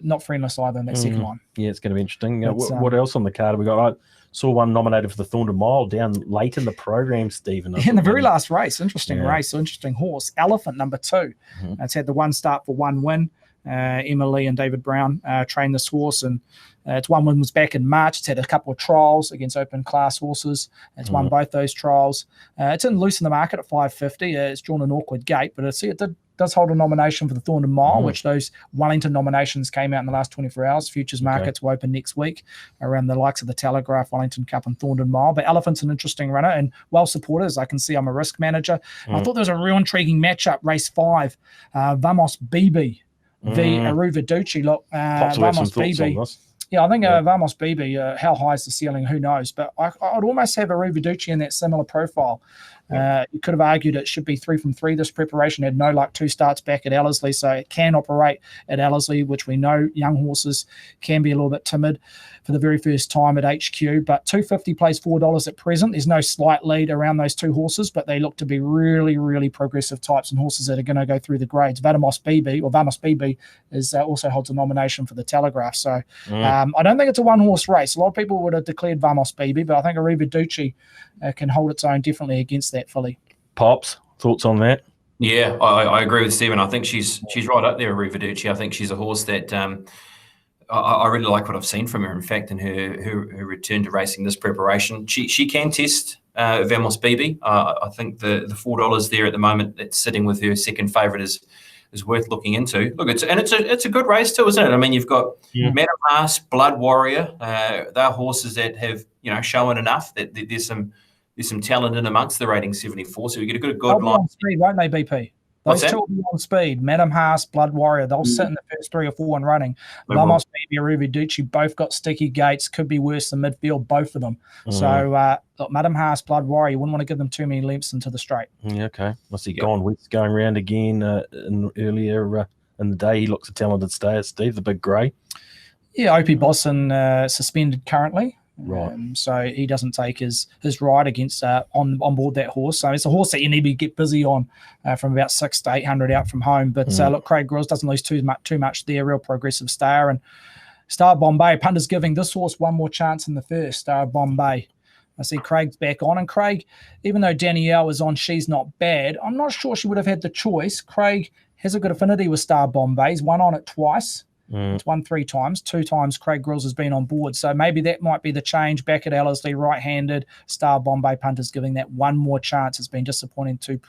not friendless either in that second line. Yeah, it's going to be interesting. What else on the card have we got? I saw one nominated for the Thornton Mile down late in the program, Stephen. In the very last race. Interesting race, interesting horse. Elephant number 2. It's had the one start for one win. Emily and David Brown trained this horse, and its one win was back in March. It's had a couple of trials against open class horses. It's won both those trials. It didn't loosen the market at $5.50. It's drawn an awkward gate, but it does hold a nomination for the Thornton Mile, which those Wellington nominations came out in the last 24 hours. Futures markets will open next week around the likes of the Telegraph, Wellington Cup and Thornton Mile. But Elephant's an interesting runner and well supported, as I can see. I'm a risk manager. I thought there was a real intriguing matchup, race 5, Vamos BB v Aruva Ducci. Look, Vamos BB. Yeah, I think Vamos BB, how high is the ceiling? Who knows? But I'd almost have Aruva Ducci in that similar profile. You could have argued it should be 3 from 3. This preparation had no luck 2 starts back at Ellerslie, so it can operate at Ellerslie, which we know young horses can be a little bit timid for the very first time at HQ. But 250 plays $4 at present. There's no slight lead around those 2 horses, but they look to be really, really progressive types and horses that are going to go through the grades. Vamos BB is also holds a nomination for the Telegraph. So I don't think it's a one-horse race. A lot of people would have declared Vamos BB, but I think Aruva Ducci can hold its own definitely against that filly. Pops, thoughts on that? Yeah, I agree with Stephen. I think she's right up there, Aruva Ducci. I think she's a horse that I really like what I've seen from her. In fact, in her return to racing this preparation, she can test Vamos BB. I think the $4 there at the moment that's sitting with her second favourite is worth looking into. Look, it's a good race too, isn't it? I mean, you've got Madam Haas, Blood Warrior. They're horses that have shown enough that there's some talent in amongst the rating 74. So you get a good line. On speed, won't they, BP? Those two will be on speed. Madam Haas, Blood Warrior, they'll sit in the first 3 or 4 and running. Vamos BB, Aruva Ducci, both got sticky gates. Could be worse than midfield, both of them. So, look, Madam Haas, Blood Warrior, you wouldn't want to give them too many lengths into the straight. Yeah, okay. Must he gone with going around again earlier in the day? He looks a talented stayer, Steve, the big grey. Yeah, Opie Bosson suspended currently. Right. So he doesn't take his ride against on board that horse. So it's a horse that you need to get busy on from about 600 to 800 out from home. But look, Craig Grills doesn't lose too much there. Real progressive star. And Star Bombay, punters giving this horse one more chance in the first. Star Bombay. I see Craig's back on. And Craig, even though Danielle is on, she's not bad. I'm not sure she would have had the choice. Craig has a good affinity with Star Bombay. He's won on it twice. It's won 3 times. 2 times Craig Grills has been on board. So maybe that might be the change back at Ellerslie, right-handed. Star Bombay punters giving that one more chance. It's been disappointing 2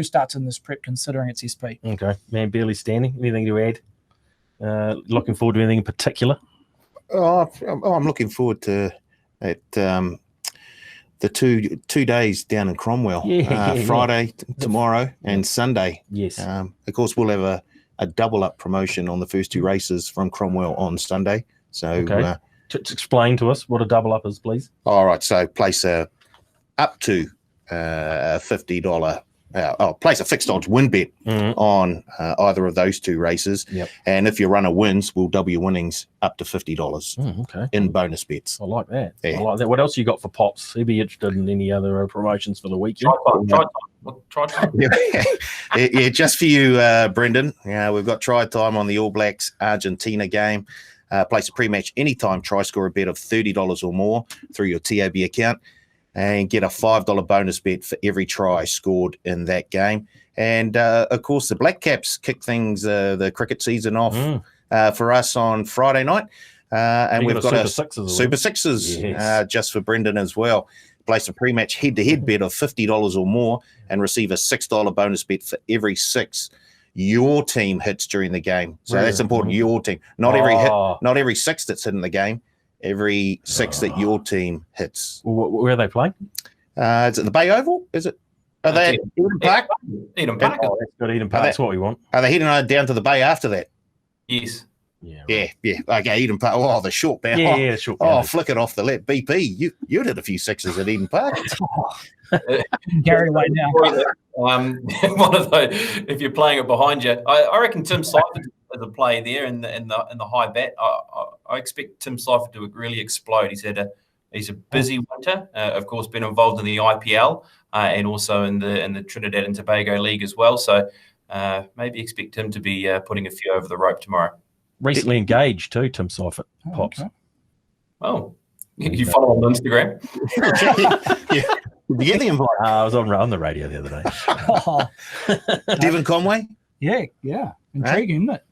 starts in this prep considering it's SP. Okay. Man, barely standing. Anything to add? Looking forward to anything in particular? I'm looking forward to the 2 days down in Cromwell. Friday, tomorrow, and Sunday. Yes. Of course, we'll have a double-up promotion on the first 2 races from Cromwell on Sunday. So, explain to us what a double-up is, please. All right, so place up to $50 place a fixed odds win bet on either of those two races. Yep. And if your runner wins, we'll double your winnings up to $50 Okay. in bonus bets. I like that. Yeah. I like that. What else you got for Pops? He'd be interested in any other promotions for the weekend. Try time. Yeah, just for you, Brendan. We've got try time on the All Blacks Argentina game. Place a pre-match anytime try score a bet of $30 or more through your TAB account and get a $5 bonus bet for every try scored in that game. And, of course, the Black Caps kick things, the cricket season off for us on Friday night. And we've got Super Sixes just for Brendan as well. Place a pre-match head-to-head bet of $50 or more and receive a $6 bonus bet for every 6 your team hits during the game. So that's important. Your team, not every hit, not every 6 that's in the game. Every 6 that your team hits. Where are they playing? Is it the Bay Oval? Is it? Are they at Eden Park? Eden Park. That's got Eden Park. That's what we want. Are they heading down to the Bay after that? Yes. Yeah. Right. Yeah. Okay, Eden Park. Oh, the short bound. Yeah, short bound. Flick it off the left. BP, you did a few 6s at Eden Park. Carry away now. One of those. If you're playing it behind you, I reckon Tim Seifert as a play there in the high bat. I expect Tim Seifert to really explode. He's a busy winter. Of course, been involved in the IPL and also in the Trinidad and Tobago League as well. So maybe expect him to be putting a few over the rope tomorrow. Recently engaged too, Tim Seifert. Pops. Okay. Oh, you follow him on Instagram? Yeah. Did you get the invite? I was on the radio the other day. Devon Conway? Yeah. Intriguing, isn't it?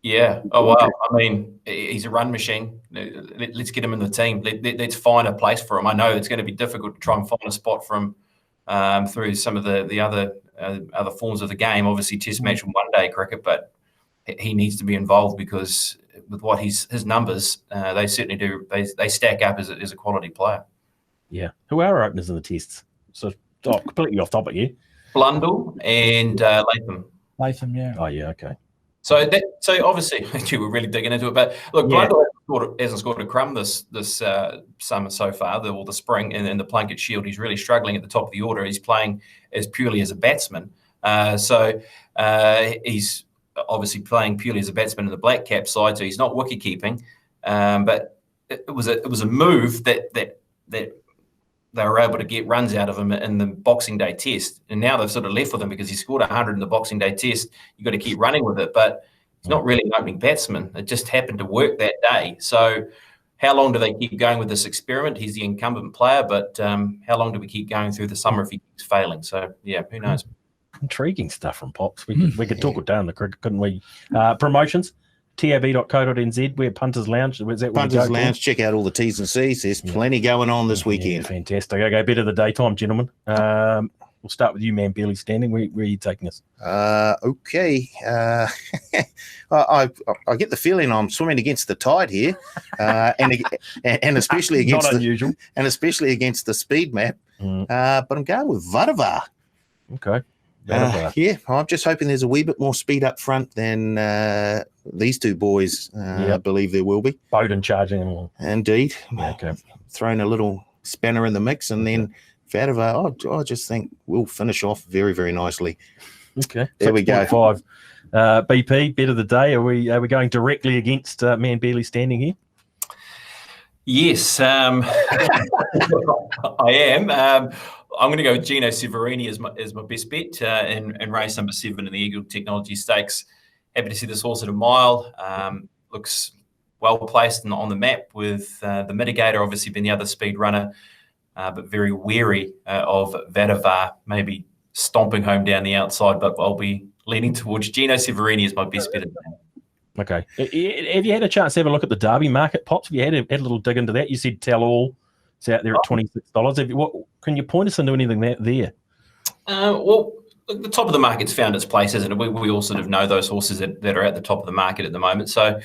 Yeah. Oh, wow. I mean, he's a run machine. Let's get him in the team. Let's find a place for him. I know it's going to be difficult to try and find a spot for him through some of the other forms of the game. Obviously, Test match and one-day cricket, but he needs to be involved because with what his numbers, they certainly do. They stack up as a quality player. Yeah. Who are our openers in the tests? So completely off topic here. Blundell and Latham. Latham, yeah. Oh yeah, okay. So obviously we're really digging into it. But look, Blundell hasn't scored a crumb this summer so far, the spring in the Plunkett Shield. He's really struggling at the top of the order. He's playing as purely as a batsman. So he's obviously playing purely as a batsman in the Black Cap side, so he's not wicket keeping. But it was a move that they were able to get runs out of him in the Boxing Day Test, and now they've sort of left with him because he scored 100 in the Boxing Day Test. You've got to keep running with it, but he's not really an opening batsman. It just happened to work that day. So how long do they keep going with this experiment? He's the incumbent player, but how long do we keep going through the summer if he keeps failing? So yeah, who knows? Intriguing stuff from Pops. We could talk it down the cricket, couldn't we? Promotions, tab.co.nz, we're Punters Lounge. Punters Lounge, check out all the T's and C's. There's plenty going on this weekend. Yeah, fantastic. Okay, bit of the daytime, gentlemen. We'll start with you, man, barely standing. Where are you taking us? Okay. I get the feeling I'm swimming against the tide here, and especially against not unusual, and especially against the speed map. But I'm going with VADAVAR. Okay. Yeah, I'm just hoping there's a wee bit more speed up front than these two boys. I believe there will be. Bowden charging along. Indeed. Okay. Throwing a little spanner in the mix, and then VADAVAR, I just think we'll finish off very, very nicely. Okay. There we go. 5. BP, bet of the day. Are we going directly against man barely standing here? Yes, I am. I'm going to go with GINO Severini as my best bet in race number 7 in the Eagle Technology Stakes. Happy to see this horse at a mile. Looks well placed on the map with the Mitigator obviously being the other speed runner, but very wary of VADAVAR, maybe stomping home down the outside, but I'll be leaning towards GINO Severini as my best bet. Okay. Have you had a chance to have a look at the Derby market, Pops? Have you had a little dig into that? You said Tell All. It's out there at $26. Can you point us into anything there? Well, the top of the market's found its place, hasn't it? We all sort of know those horses that are at the top of the market at the moment. So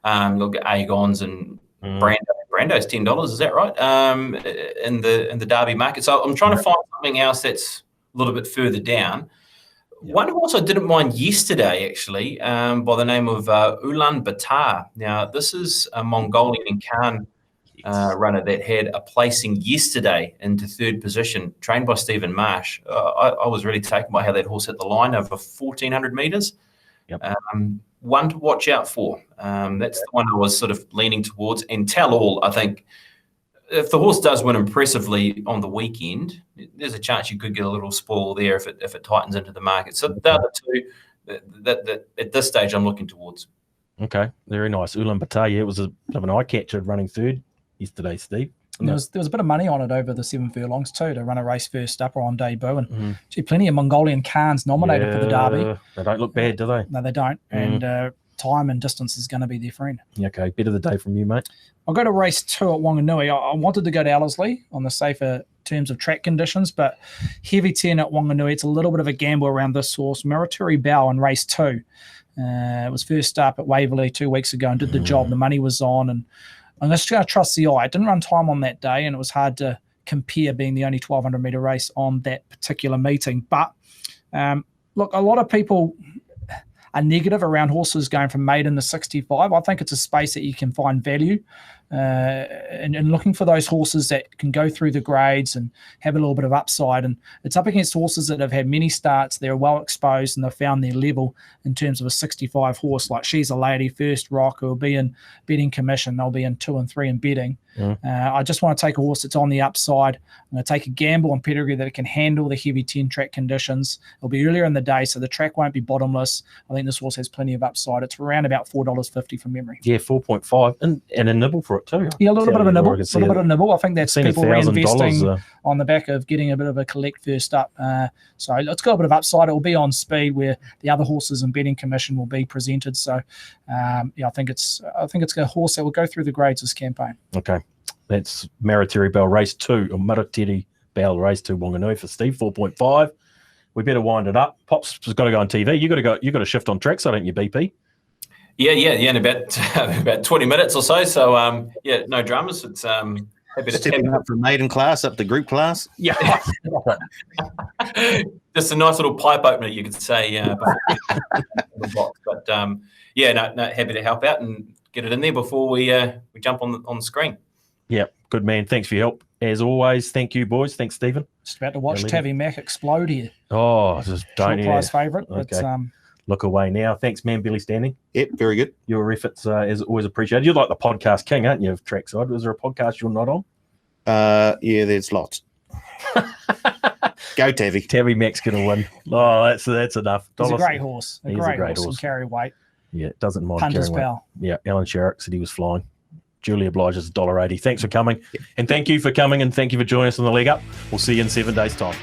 look at Aegons and Brando. Brando's $10, is that right? In the Derby market. So I'm trying to find something else that's a little bit further down. Yep. One horse I didn't mind yesterday, actually, by the name of Ulaanbaatar. Now, this is a Mongolian Khan runner that had a placing yesterday into third position, trained by Stephen Marsh. I was really taken by how that horse hit the line over 1,400 metres. Yep. One to watch out for. That's the one I was sort of leaning towards. And Tell All, I think, if the horse does win impressively on the weekend, there's a chance you could get a little spoil there if it tightens into the market. So they're the two that at this stage I'm looking towards. Okay, very nice. Ulaanbaatar, it was a bit of an eye catcher running third yesterday, Steve. There was a bit of money on it over the 7 furlongs too to run a race first up or on debut, and plenty of Mongolian Khans nominated for the Derby. They don't look bad, do they? No, they don't. And time and distance is going to be their friend. Okay, bit of the day from you, mate. I'll go to race 2 at Wanganui. I wanted to go to Ellerslie on the safer terms of track conditions, but heavy 10 at Wanganui. It's a little bit of a gamble around this horse. MAROTIRI Belle in race 2. It was first up at Waverley 2 weeks ago and did the job. The money was on, and I'm just going to trust the eye. It didn't run time on that day, and it was hard to compare being the only 1,200 metre race on that particular meeting. But look, a lot of people are negative around horses going from maiden to 65. I think it's a space that you can find value and looking for those horses that can go through the grades and have a little bit of upside. And it's up against horses that have had many starts. They're well exposed and they've found their level in terms of a 65 horse. Like She's a Lady, First Rock, who will be in betting commission. They'll be in 2 and 3 in betting. I just want to take a horse that's on the upside. I'm going to take a gamble on pedigree that it can handle the heavy 10 track conditions. It'll be earlier in the day, so the track won't be bottomless. I think this horse has plenty of upside. It's around about $4.50 from memory. Yeah, 4.5 and a nibble for it too. Yeah, a little bit of a nibble. I think that's people reinvesting on the back of getting a bit of a collect first up. So it's got a bit of upside. It will be on speed where the other horses in betting commission will be presented. So I think it's a horse that will go through the grades this campaign. Okay. That's MAROTIRI Belle race 2, or MAROTIRI Belle race 2 Wanganui for Steve, 4.5. We better wind it up. Pops has got to go on TV. You got to shift on tracks, don't you, BP? Yeah, in about 20 minutes or so. So no dramas. It's happy to stepping up from maiden class up to group class. Yeah. Just a nice little pipe opener, you could say, before the box. But happy to help out and get it in there before we jump on the screen. Yeah, good man. Thanks for your help. As always, thank you, boys. Thanks, Stephen. Just about to watch Tavi Mack explode here. Oh, just don't. Prize favourite. Okay. Look away now. Thanks, man, Billy Standing. Yep, very good. Your efforts is always appreciated. You're like the podcast king, aren't you, of Trackside? Was there a podcast you're not on? Yeah, there's lots. Go Tavi. Tavi Mack's going to win. Oh, that's enough. He's a great horse. He's a great horse. And carry weight. Yeah, doesn't mind Punter's carrying pal. weight. Yeah, Alan Sherrick said he was flying. Julie obliges $1.80. Thanks for coming. And thank you for coming, and thank you for joining us on the leg up. We'll see you in 7 days' time.